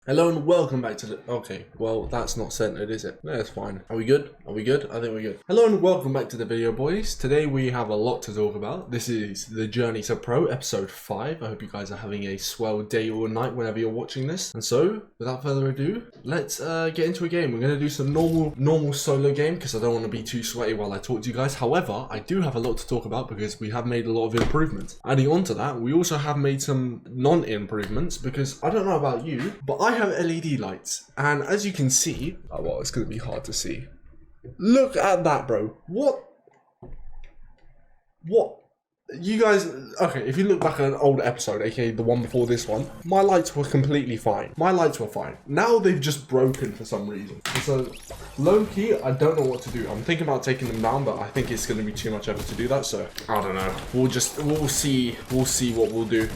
Hello and welcome back to the. Okay, well, that's not centered, is it? No, it's fine. Are we good? Are we good? I think we're good. Hello and welcome back to the video, boys. Today we have a lot to talk about. This is the Journey to Pro, episode 5. I hope you guys are having a swell day or night whenever you're watching this. And so, without further ado, let's get into a game. We're going to do some normal solo game because I don't want to be too sweaty while I talk to you guys. However, I do have a lot to talk about because we have made a lot of improvements. Adding on to that, we also have made some non-improvements because I don't know about you, but I have LED lights, and as you can see, oh well, it's gonna be hard to see. Look at that, bro. What? You guys, okay, if you look back at an old episode, aka the one before this one, my lights were completely fine. My lights were fine. Now they've just broken for some reason. So, low key, I don't know what to do. I'm thinking about taking them down, but I think it's gonna be too much effort to do that, so I don't know. We'll see what we'll do.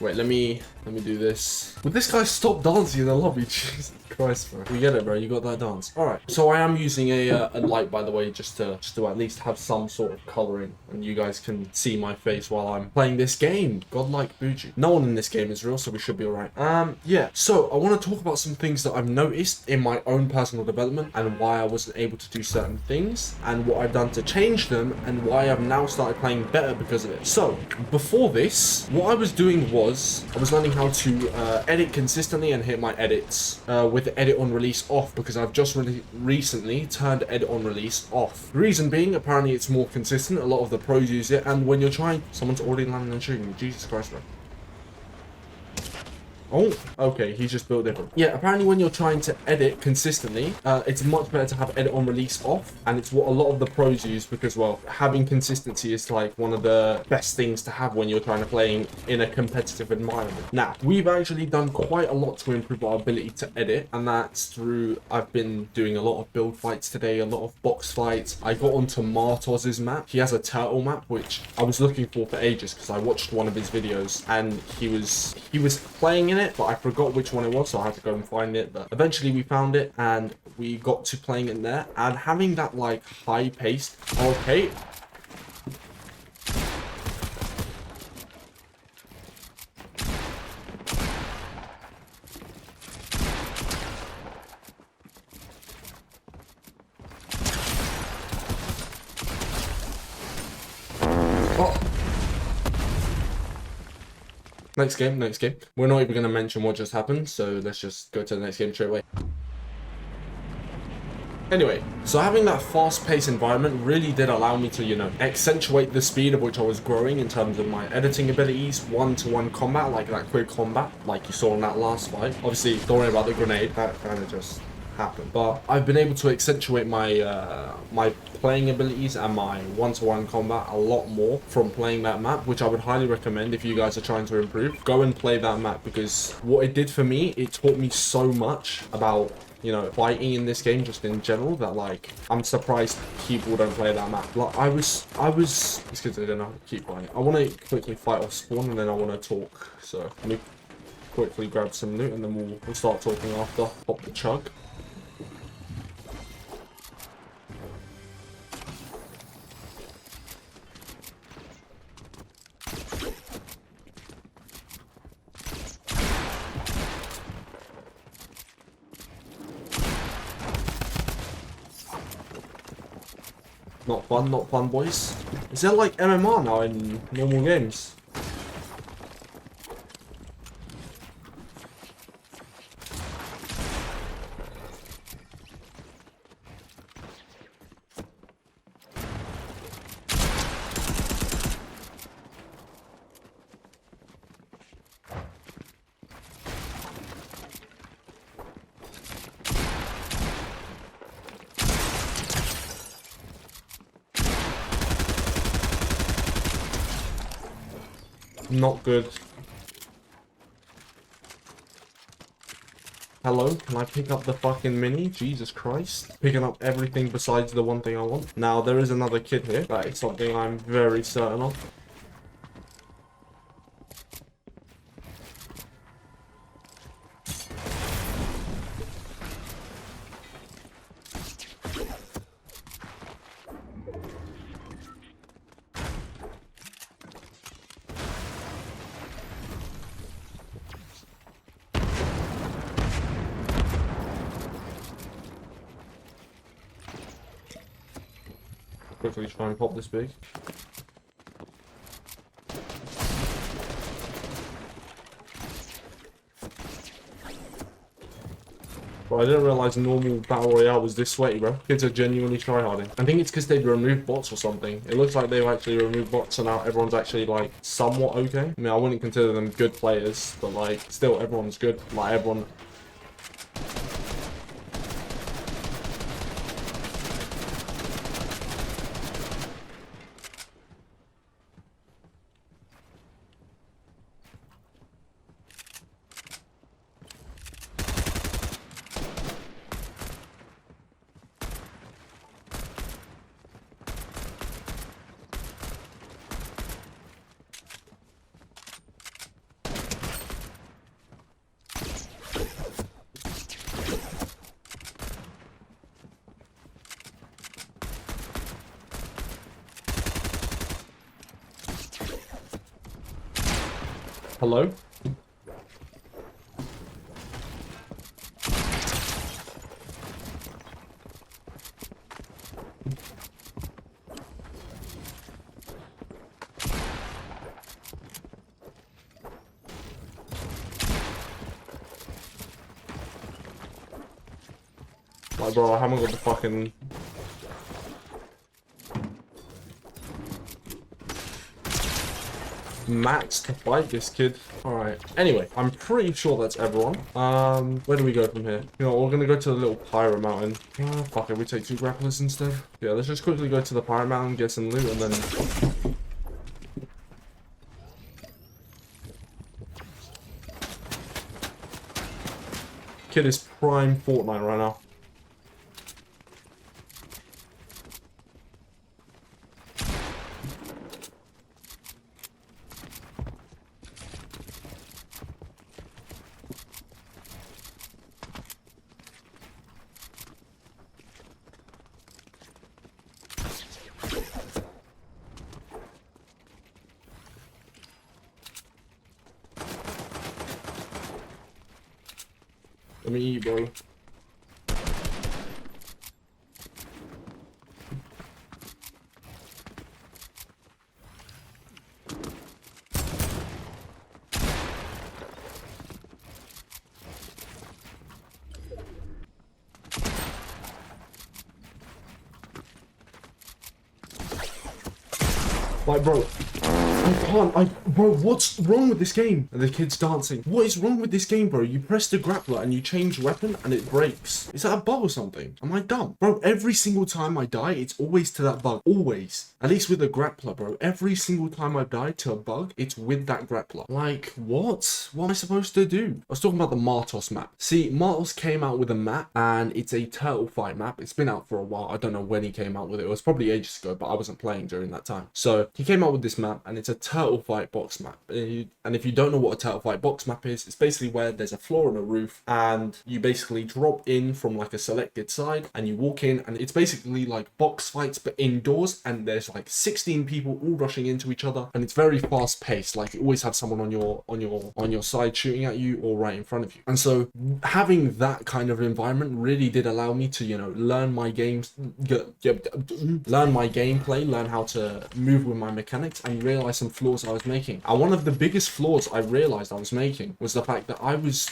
Wait, let me do this. Would this guy stop dancing in the lobby? Jesus Christ, bro. We get it, bro. You got that dance. All right. So I am using a light, by the way, just to at least have some sort of coloring, and you guys can see my face while I'm playing this game. Godlike Bougie. No one in this game is real, so we should be all right. Yeah. So I want to talk about some things that I've noticed in my own personal development and why I wasn't able to do certain things and what I've done to change them and why I've now started playing better because of it. So before this, what I was doing was I was learning how to edit consistently and hit my edits with the edit on release off because I've just recently turned edit on release off. The reason being, apparently it's more consistent. A lot of the pros use it, and when you're trying, someone's already landing and shooting me. Jesus Christ, bro. Oh, okay, he's just built different. Yeah, apparently when you're trying to edit consistently, it's much better to have edit on release off, and it's what a lot of the pros use because, well, having consistency is like one of the best things to have when you're trying to play in a competitive environment. Now, we've actually done quite a lot to improve our ability to edit, and that's through, I've been doing a lot of build fights today, a lot of box fights. I got onto Martoz's map. He has a turtle map, which I was looking for ages because I watched one of his videos, and he was playing in it, but I forgot which one it was, so I had to go and find it. But eventually we found it and we got to playing in there, and having that like high pace. Okay. Oh. Next game. We're not even going to mention what just happened, so let's just go to the next game straight away. Anyway, so having that fast-paced environment really did allow me to, accentuate the speed of which I was growing in terms of my editing abilities, one-to-one combat, like that quick combat, like you saw in that last fight. Obviously, don't worry about the grenade, that kind of just happened. But I've been able to accentuate my my playing abilities and my one-to-one combat a lot more from playing that map, which I would highly recommend if you guys are trying to improve. Go and play that map because what it did for me, it taught me so much about fighting in this game just in general that like I'm surprised people don't play that map. Like I was it's because I don't know how to keep playing. I want to quickly fight off spawn and then I want to talk. So let me quickly grab some loot and then we'll start talking after. Pop the chug. Not fun, boys. Is there like MMR now in normal games? Not good. Hello, can I pick up the fucking mini? Jesus Christ. Picking up everything besides the one thing I want. Now, there is another kid here. That is something I'm very certain of. quickly try and pop this big. But I didn't realize normal Battle Royale was this sweaty, bro. Kids are genuinely tryharding. I think it's because they've removed bots or something. It looks like they've actually removed bots, and now everyone's actually, like, somewhat okay. I mean, I wouldn't consider them good players, but, like, still, everyone's good. Like, everyone... Hello? Like, bro, I haven't got the fucking... max to fight this kid. Alright. Anyway, I'm pretty sure that's everyone. Where do we go from here? You know, we're gonna go to the little Pyro Mountain. Oh, fuck it, we take 2 grapplers instead. Yeah, let's just quickly go to the Pyro Mountain, get some loot, and then... Kid is prime Fortnite right now. Let me eat, bro. Like, bro, bro, what's wrong with this game? And the kid's dancing. What is wrong with this game, bro? You press the grappler and you change weapon and it breaks. Is that a bug or something? Am I dumb? Bro, every single time I die, it's always to that bug. Always. At least with a grappler, bro. Every single time I've died to a bug, it's with that grappler. Like, what? What am I supposed to do? I was talking about the Martos map. See, Martos came out with a map and it's a turtle fight map. It's been out for a while. I don't know when he came out with it. It was probably ages ago, but I wasn't playing during that time. So he came out with this map and it's a turtle fight box map. And if you don't know what a turtle fight box map is, it's basically where there's a floor and a roof and you basically drop in from like a selected side and you walk in, and it's basically like box fights but indoors, and there's like 16 people all rushing into each other, and it's very fast paced. Like, you always have someone on your side shooting at you or right in front of you. And so having that kind of environment really did allow me to, you know, learn my gameplay, learn how to move with my mechanics, and realize some flaws I was making. And one of the biggest flaws I realized I was making was the fact that I was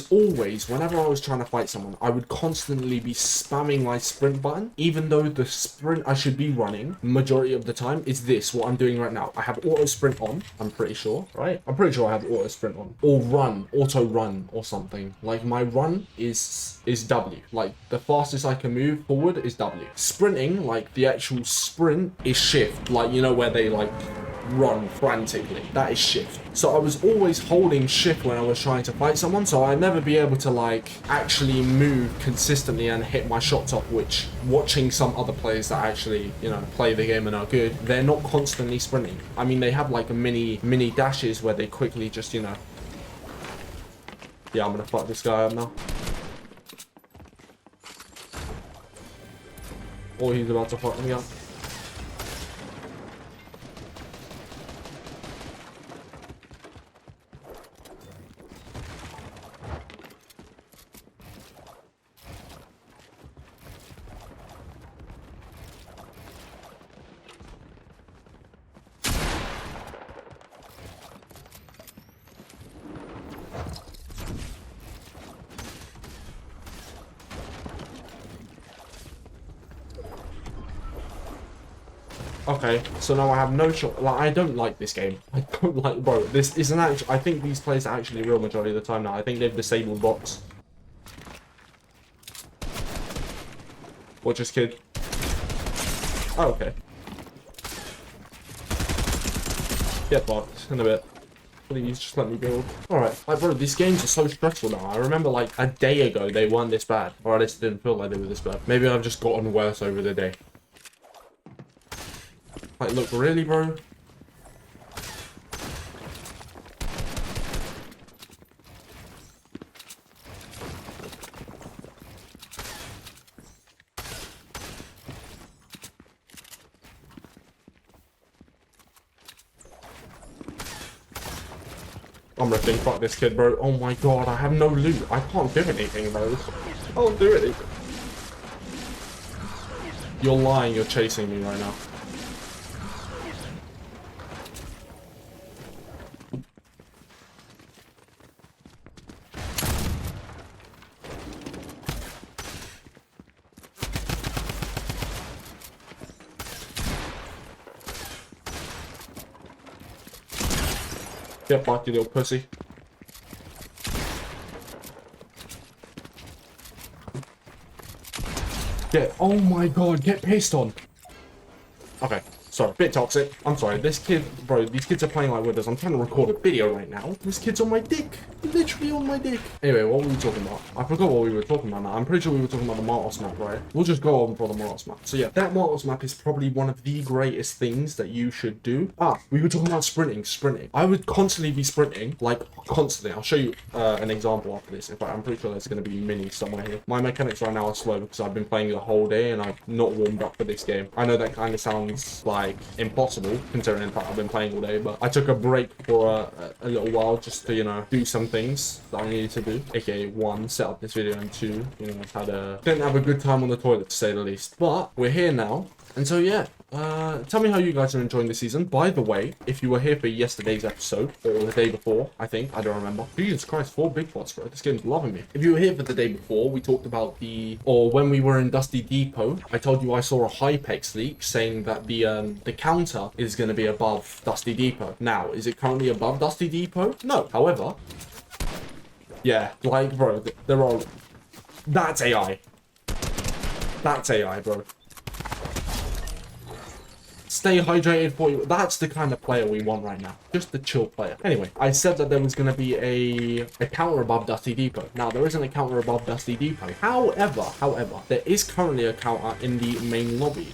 always, whenever I was trying to fight someone, I would constantly be spamming my sprint button, even though the sprint I should be running majority of the time is this, what I'm doing right now. I have auto sprint on, I'm pretty sure, right? I'm pretty sure I have auto sprint on, or auto run or something. Like, my run is W. Like, the fastest I can move forward is W. Sprinting, like the actual sprint, is shift. Like, you know, where they like run frantically. That is shift. So I was always holding shift when I was trying to fight someone, so I'd never be able to like actually move consistently and hit my shots off, which watching some other players that actually, you know, play the game and are good, they're not constantly sprinting. I mean, they have like a mini dashes where they quickly just, you know. Yeah, I'm gonna fuck this guy up now. Or he's about to fuck me up. Okay, so now I have no shot. Like, I don't like this game. I don't like, bro. This isn't actually. I think these players are actually real majority of the time now. I think they've disabled bots. Watch this kid. Oh, okay. Get fucked in a bit. Please just let me build. Alright, like, bro, these games are so stressful now. I remember, like, a day ago they weren't this bad. Or at least didn't feel like they were this bad. Maybe I've just gotten worse over the day. Like, look, really, bro? I'm ripping. Fuck this kid, bro. Oh my god, I have no loot. I can't do anything, bro. I can't do anything. You're lying. You're chasing me right now. Get fucked, you little pussy. Oh my god, get pissed on. Okay, sorry, bit toxic. I'm sorry, this kid, bro, these kids are playing like with us. I'm trying to record a video right now. This kid's on my dick. Literally on my dick. Anyway, what were we talking about? I forgot what we were talking about now. I'm pretty sure we were talking about the Martos map, right? We'll just go on for the Martos map. So yeah, that Martos map is probably one of the greatest things that you should do. We were talking about sprinting. I would constantly be sprinting, like constantly. I'll show you an example after this. In fact, I'm pretty sure there's going to be minis somewhere here. My mechanics right now are slow because I've been playing the whole day and I've not warmed up for this game. I know that kind of sounds like impossible considering in fact I've been playing all day, but I took a break for a little while just to, you know, do some things that I needed to do, aka one, set up this video, and two, you know, didn't have a good time on the toilet to say the least. But we're here now, and so yeah, tell me how you guys are enjoying the season. By the way, if you were here for yesterday's episode, or the day before, I think, I don't remember. Jesus Christ, 4 big bots, bro. This game's loving me. If you were here for the day before, we talked about when we were in Dusty Depot, I told you I saw a Hypex leak saying that the counter is going to be above Dusty Depot. Now, is it currently above Dusty Depot? No. However, yeah, like, bro, they're all... That's AI. That's AI, bro. Stay hydrated for you. That's the kind of player we want right now. Just the chill player. Anyway, I said that there was going to be a counter above Dusty Depot. Now, there isn't a counter above Dusty Depot. However, there is currently a counter in the main lobby.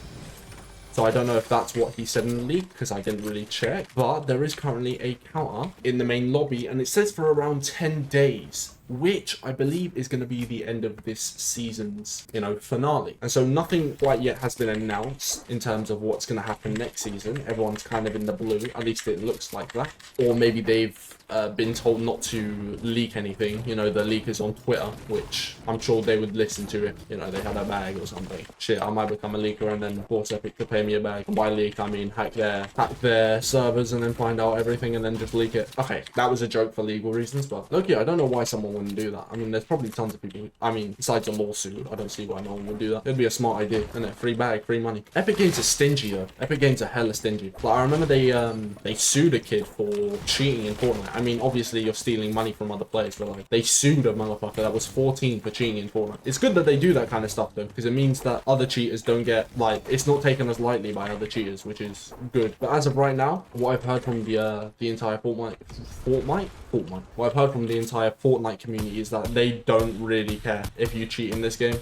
So I don't know if that's what he said in the leak, because I didn't really check. But there is currently a counter in the main lobby, and it says for around 10 days. Which I believe is going to be the end of this season's, you know, finale. And so nothing quite yet has been announced in terms of what's going to happen next season. Everyone's kind of in the blue, at least it looks like that. Or maybe they've been told not to leak anything. You know, the leak is on Twitter, which I'm sure they would listen to if, you know, they had a bag or something. Shit, I might become a leaker and then force Epic to pay me a bag. And by leak, I mean hack their servers and then find out everything and then just leak it. Okay, that was a joke for legal reasons, but look, yeah, I don't know why someone wouldn't do that. I mean, there's probably tons of people. I mean, besides a lawsuit, I don't see why no one would do that. It'd be a smart idea, isn't it? Free bag, free money. Epic Games are stingy though. Epic Games are hella stingy. Like, I remember they sued a kid for cheating in Fortnite. I mean, obviously you're stealing money from other players, but like, they sued a motherfucker that was 14 for cheating in Fortnite. It's good that they do that kind of stuff though, because it means that other cheaters don't get, like, it's not taken as lightly by other cheaters, which is good. But as of right now, what I've heard from the entire Fortnite. What I've heard from the entire Fortnite community is that they don't really care if you cheat in this game.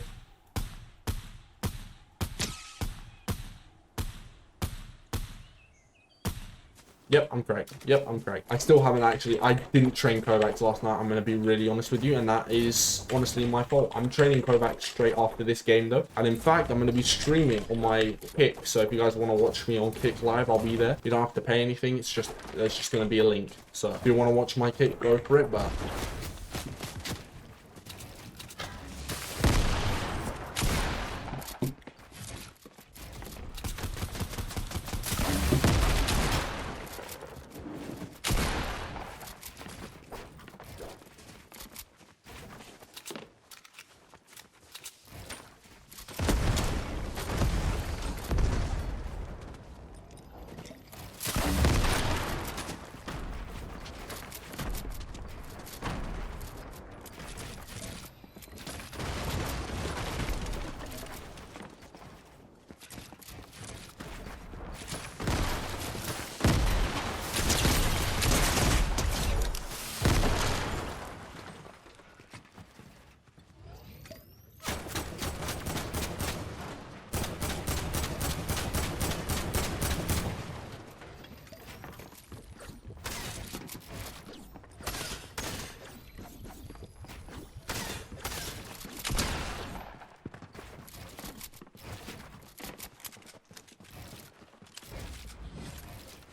Yep, I'm correct. I still haven't actually, I didn't train Kovacs last night, I'm going to be really honest with you, and that is honestly my fault. I'm training Kovacs straight after this game though, and in fact, I'm going to be streaming on my Kick, so if you guys want to watch me on Kick live, I'll be there. You don't have to pay anything, there's just going to be a link. So if you want to watch my Kick, go for it, but...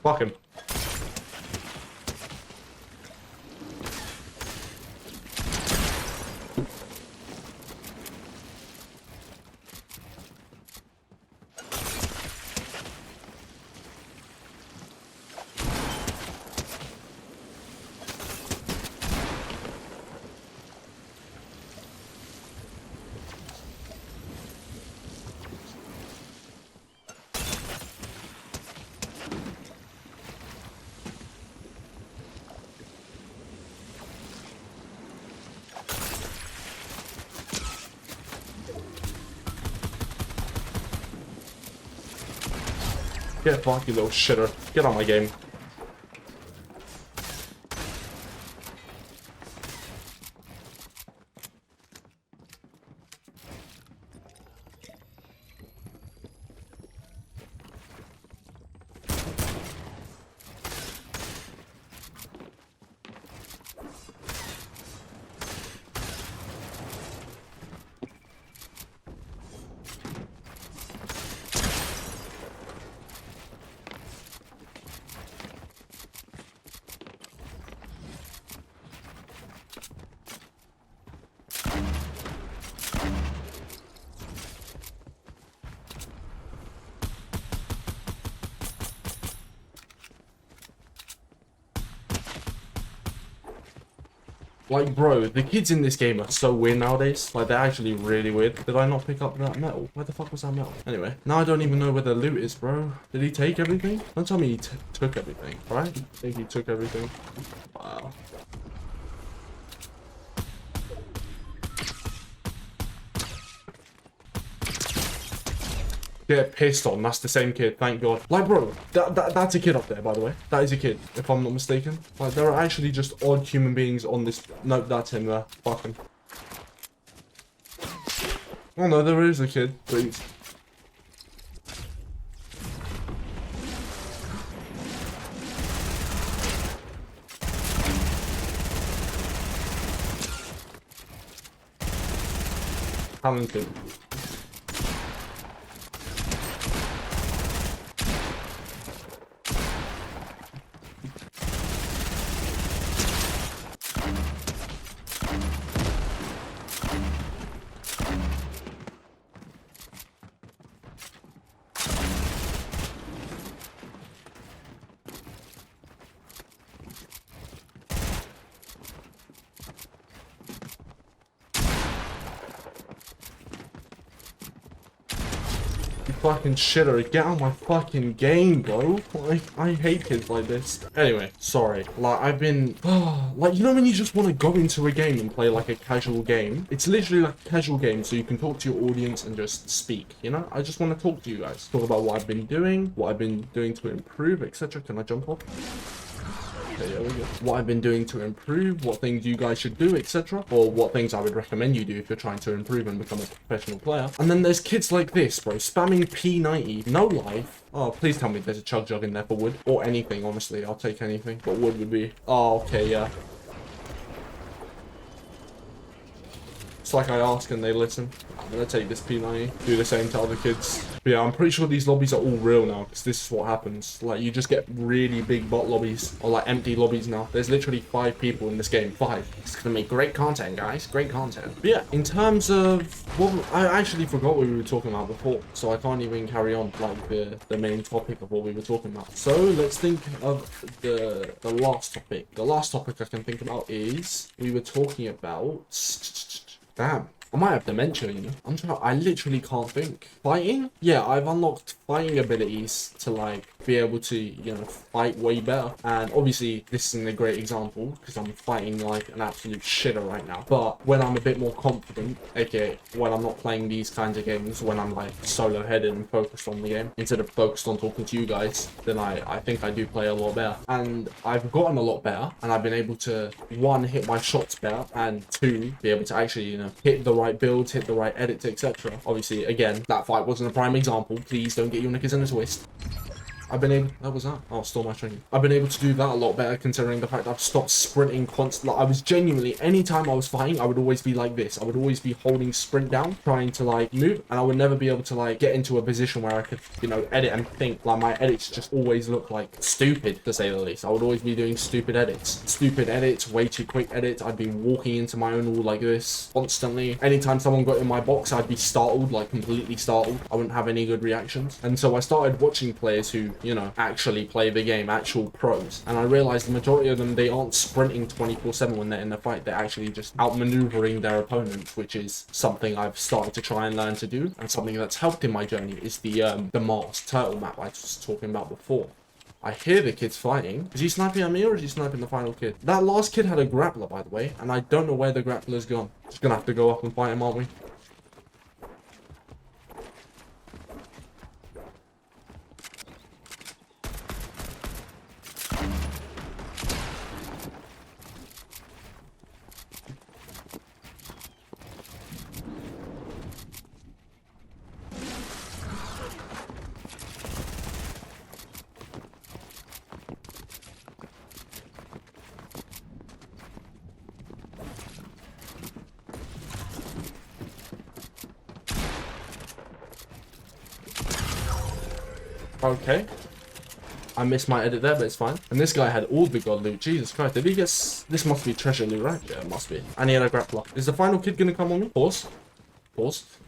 Fuck him. Get fucked, you little shitter. Get on my game. Like, bro, the kids in this game are so weird nowadays. Like, they're actually really weird. Did I not pick up that metal? Where the fuck was that metal? Anyway, now I don't even know where the loot is, bro. Did he take everything? Don't tell me he took everything, right? I think he took everything. Wow. Get pissed on. That's the same kid. Thank God. Like, bro, that's a kid up there, by the way. That is a kid, if I'm not mistaken. Like, there are actually just odd human beings on this. No, that's him there. Fuck him. Oh no, there is a kid. Please. Talented. Fucking shitter, get out of my fucking game, bro. Like, I hate kids like this. Anyway, sorry. Like, I've been... like, you know when you just want to go into a game and play, like, a casual game? It's literally like a casual game, so you can talk to your audience and just speak, you know? I just want to talk to you guys. Talk about what I've been doing to improve, etc. Can I jump off? Okay, there we go. What I've been doing to improve, what things you guys should do, etc. Or what things I would recommend you do if you're trying to improve and become a professional player. And then there's kids like this, bro, spamming P90, no life. Oh, please tell me there's a chug jug in there for wood. Or anything, honestly, I'll take anything. But wood would be... Oh, okay, yeah. It's like I ask and they listen. I'm gonna take this P90, do the same to other kids. But yeah, I'm pretty sure these lobbies are all real now, because this is what happens. Like, you just get really big bot lobbies, or like empty lobbies now. There's literally 5 people in this game. 5. It's gonna make great content, guys. Great content. But yeah, in terms of... Well, I actually forgot what we were talking about before, so I can't even carry on, like, the main topic of what we were talking about. So, let's think of the last topic. The last topic I can think about is... We were talking about... Damn. I might have dementia, you know. I literally can't think. Fighting? Yeah, I've unlocked fighting abilities to, like, be able to, you know, fight way better. And obviously, this isn't a great example, because I'm fighting like an absolute shitter right now. But when I'm a bit more confident, aka when I'm not playing these kinds of games, when I'm, like, solo-headed and focused on the game, instead of focused on talking to you guys, then I think I do play a lot better. And I've gotten a lot better, and I've been able to, 1, hit my shots better, and 2, be able to actually, you know, hit the right builds, hit the right edits, etc. Obviously, again, that fight wasn't a prime example. Please don't get your knickers in a twist. I've been able, that was that. Oh, stole my training. I've been able to do that a lot better considering the fact that I've stopped sprinting constantly. Like, I was genuinely, anytime I was fighting, I would always be like this. I would always be holding sprint down, trying to like move, and I would never be able to like get into a position where I could, you know, edit and think. Like my edits just always look like stupid, to say the least. I would always be doing stupid edits, way too quick edits. I'd be walking into my own wall like this constantly. Anytime someone got in my box, I'd be startled, like completely startled. I wouldn't have any good reactions. And so I started watching players who, you know, actually play the game, actual pros. And I realized the majority of them, they aren't sprinting 24/7 when they're in the fight. They're actually just outmaneuvering their opponents, which is something I've started to try and learn to do. And something that's helped in my journey is the Mars turtle map I was talking about before. I hear the kids fighting. Is he sniping at me or is he sniping the final kid? That last kid had a grappler, by the way, and I don't know where the grappler's gone. Just gonna have to go up and fight him, aren't we? Okay. I missed my edit there, but it's fine. And this guy had all the god loot. Jesus Christ. Did he get... This must be treasure loot, right? Yeah, it must be. And he had a grappler. Is the final kid gonna come on me? Pause.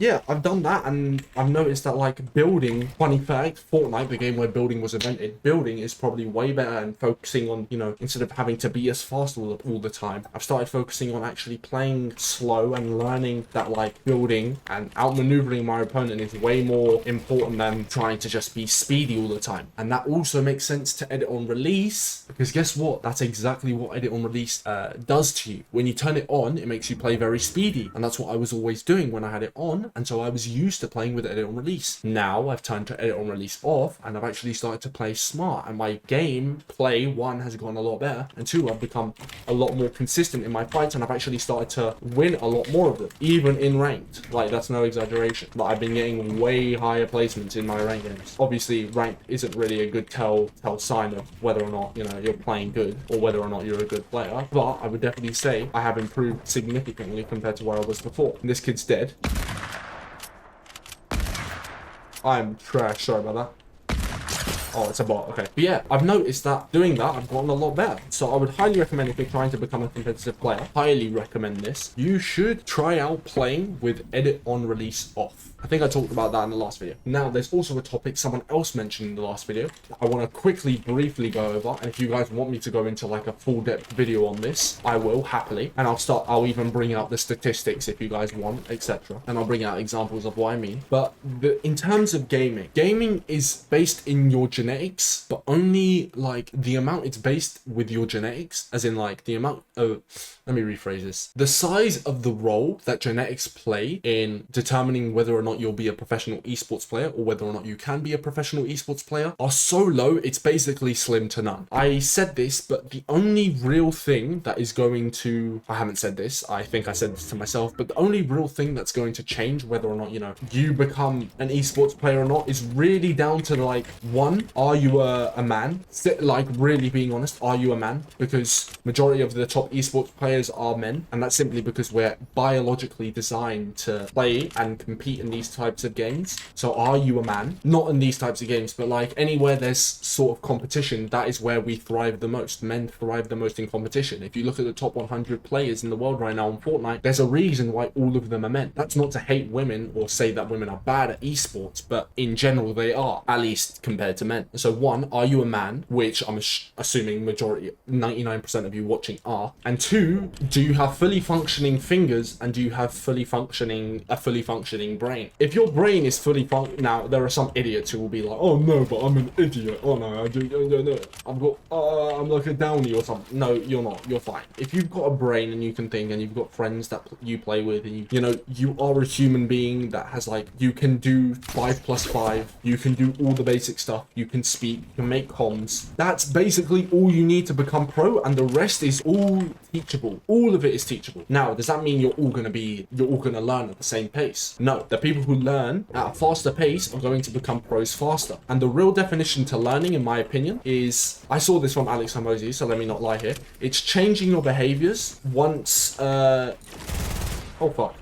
Yeah, I've done that, and I've noticed that, like, building, funny fact, Fortnite, the game where building was invented, building is probably way better and focusing on, you know, instead of having to be as fast all the time, I've started focusing on actually playing slow and learning that, like, building and outmaneuvering my opponent is way more important than trying to just be speedy all the time. And that also makes sense to edit on release, because guess what? That's exactly what edit on release does to you. When you turn it on, it makes you play very speedy, and that's what I was always doing when I had it on, and so I was used to playing with edit on release. Now I've turned to edit on release off, and I've actually started to play smart, and my game play, one, has gone a lot better, and two, I've become a lot more consistent in my fights, and I've actually started to win a lot more of them, even in ranked. Like, that's no exaggeration. Like, I've been getting way higher placements in my ranked games. Obviously, ranked isn't really a good tell sign of whether or not, you know, you're playing good, or whether or not you're a good player, but I would definitely say I have improved significantly compared to where I was before. And this kid's dead. I'm trash, sorry about that. Oh, it's a bot, okay. But yeah, I've noticed that doing that, I've gotten a lot better. So I would highly recommend, if you're trying to become a competitive player, highly recommend this. You should try out playing with edit on release off. I think I talked about that in the last video. Now, there's also a topic someone else mentioned in the last video that I want to quickly, briefly go over. And if you guys want me to go into like a full depth video on this, I will happily. And I'll even bring out the statistics if you guys want, etc. And I'll bring out examples of what I mean. But in terms of gaming is based in your genetics, but only like the amount it's based with your genetics, as in like the amount of, let me rephrase this. The size of the role that genetics play in determining whether or not you'll be a professional esports player or whether or not you can be a professional esports player are so low, it's basically slim to none. I said this, but the only real thing that is going to, I haven't said this, I think I said this to myself, but the only real thing that's going to change whether or not, you know, you become an esports player or not is really down to like, one, are you a man? Like, really being honest, are you a man? Because majority of the top esports players are men, and that's simply because we're biologically designed to play and compete in these types of games. So are you a man? Not in these types of games, but like anywhere there's sort of competition, that is where we thrive the most. Men thrive the most in competition. If you look at the top 100 players in the world right now on Fortnite, there's a reason why all of them are men. That's not to hate women or say that women are bad at esports, but in general they are, at least compared to men. So one, are you a man? Which I'm assuming majority, 99% of you watching are. And two, do you have fully functioning fingers, and do you have a fully functioning brain? If your brain is fully now there are some idiots who will be like, oh no, but I'm an idiot. Oh no, I'm like a downy or something. No, you're not. You're fine. If you've got a brain and you can think, and you've got friends that you play with, and you know, you are a human being that has like, you can do 5 + 5. You can do all the basic stuff. You you can speak, you can make comms. That's basically all you need to become pro, and the rest is all teachable. All of it is teachable. Now, does that mean you're all gonna learn at the same pace? No. The people who learn at a faster pace are going to become pros faster. And the real definition to learning, in my opinion, is, I saw this from Alex Hormozi, so let me not lie here. It's changing your behaviors once, oh fuck.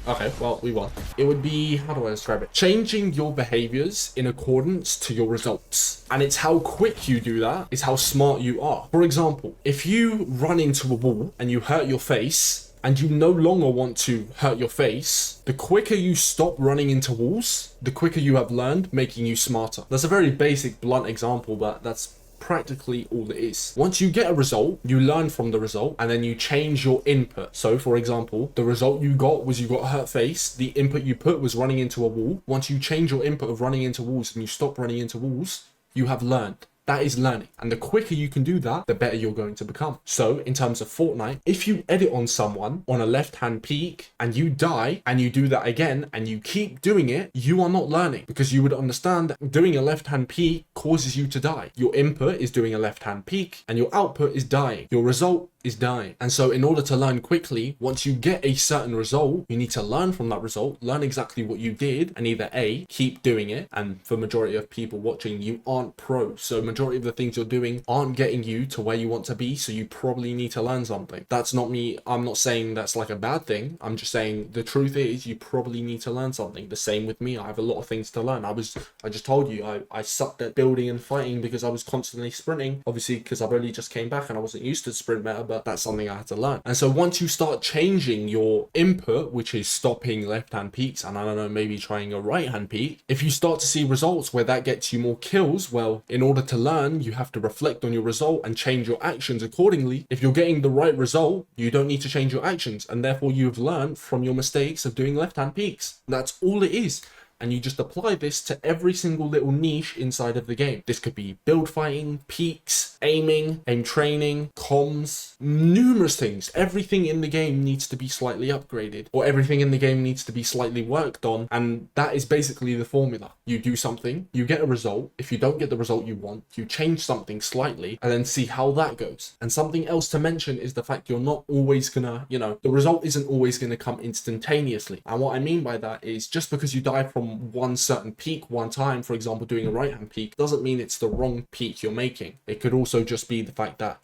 Okay, well, we won. It would be, how do I describe it? Changing your behaviors in accordance to your results. And it's how quick you do that, is how smart you are. For example, if you run into a wall and you hurt your face, and you no longer want to hurt your face, the quicker you stop running into walls, the quicker you have learned, making you smarter. That's a very basic, blunt example, but that's practically all it is. Once you get a result, you learn from the result, and then you change your input. So for example, the result you got was you got a hurt face. The input you put was running into a wall. Once you change your input of running into walls and you stop running into walls, you have learned. That is learning. And the quicker you can do that, the better you're going to become. So in terms of Fortnite, if you edit on someone on a left-hand peek and you die and you do that again and you keep doing it, you are not learning, because you would understand that doing a left-hand peek causes you to die. Your input is doing a left-hand peek and your output is dying. Your result is dying. And so in order to learn quickly, once you get a certain result, you need to learn from that result, learn exactly what you did, and either A, keep doing it. And for majority of people watching, you aren't pro. So majority of the things you're doing aren't getting you to where you want to be. So you probably need to learn something. That's not me. I'm not saying that's like a bad thing. I'm just saying the truth is you probably need to learn something. The same with me. I have a lot of things to learn. I just told you, I sucked at building and fighting because I was constantly sprinting. Obviously, because I've only just came back and I wasn't used to sprint meta, but that's something I had to learn. And so once you start changing your input, which is stopping left-hand peaks, and I don't know, maybe trying a right-hand peak, if you start to see results where that gets you more kills, well, in order to learn, you have to reflect on your result and change your actions accordingly. If you're getting the right result, you don't need to change your actions, and therefore you've learned from your mistakes of doing left-hand peaks. That's all it is. And you just apply this to every single little niche inside of the game. This could be build fighting, peaks, aiming, aim training, comms, numerous things. Everything in the game needs to be slightly upgraded, or everything in the game needs to be slightly worked on. And that is basically the formula. You do something, you get a result. If you don't get the result you want, you change something slightly and then see how that goes. And something else to mention is the fact you're not always gonna, the result isn't always gonna come instantaneously. And what I mean by that is just because you die from one certain peak one time, for example doing a right hand peak, doesn't mean it's the wrong peak you're making. It could also just be the fact that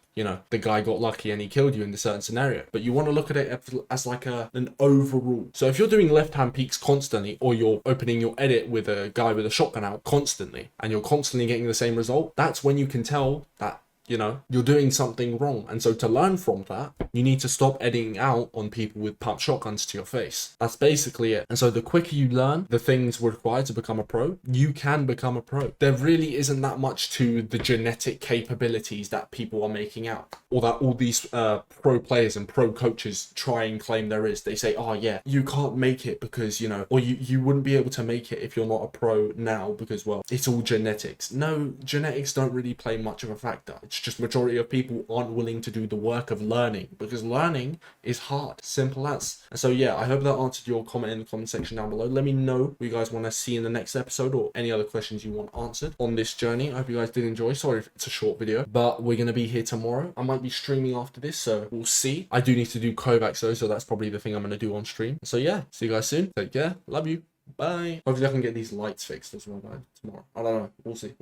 the guy got lucky and he killed you in a certain scenario. But you want to look at it as like an overall. So if you're doing left hand peaks constantly, or you're opening your edit with a guy with a shotgun out constantly, and you're constantly getting the same result, that's when you can tell that you're doing something wrong. And so to learn from that, you need to stop editing out on people with pump shotguns to your face. That's basically it. And so the quicker you learn the things required to become a pro, you can become a pro. There really isn't that much to the genetic capabilities that people are making out, or that all these pro players and pro coaches try and claim there is. They say, oh yeah, you can't make it because, or you wouldn't be able to make it if you're not a pro now because, well, it's all genetics. No, genetics don't really play much of a factor. It's just majority of people aren't willing to do the work of learning, because learning is hard. Simple as. And so yeah, I hope that answered your comment in the comment section down below. Let me know what you guys want to see in the next episode, or any other questions you want answered on this journey. I hope you guys did enjoy. Sorry if it's a short video, but we're going to be here tomorrow. I might be streaming after this, so we'll see. I do need to do Kovacs though, so that's probably the thing I'm going to do on stream. So yeah, see you guys soon. Take care. Love you. Bye. Hopefully I can get these lights fixed as well, guys, tomorrow. I don't know. We'll see.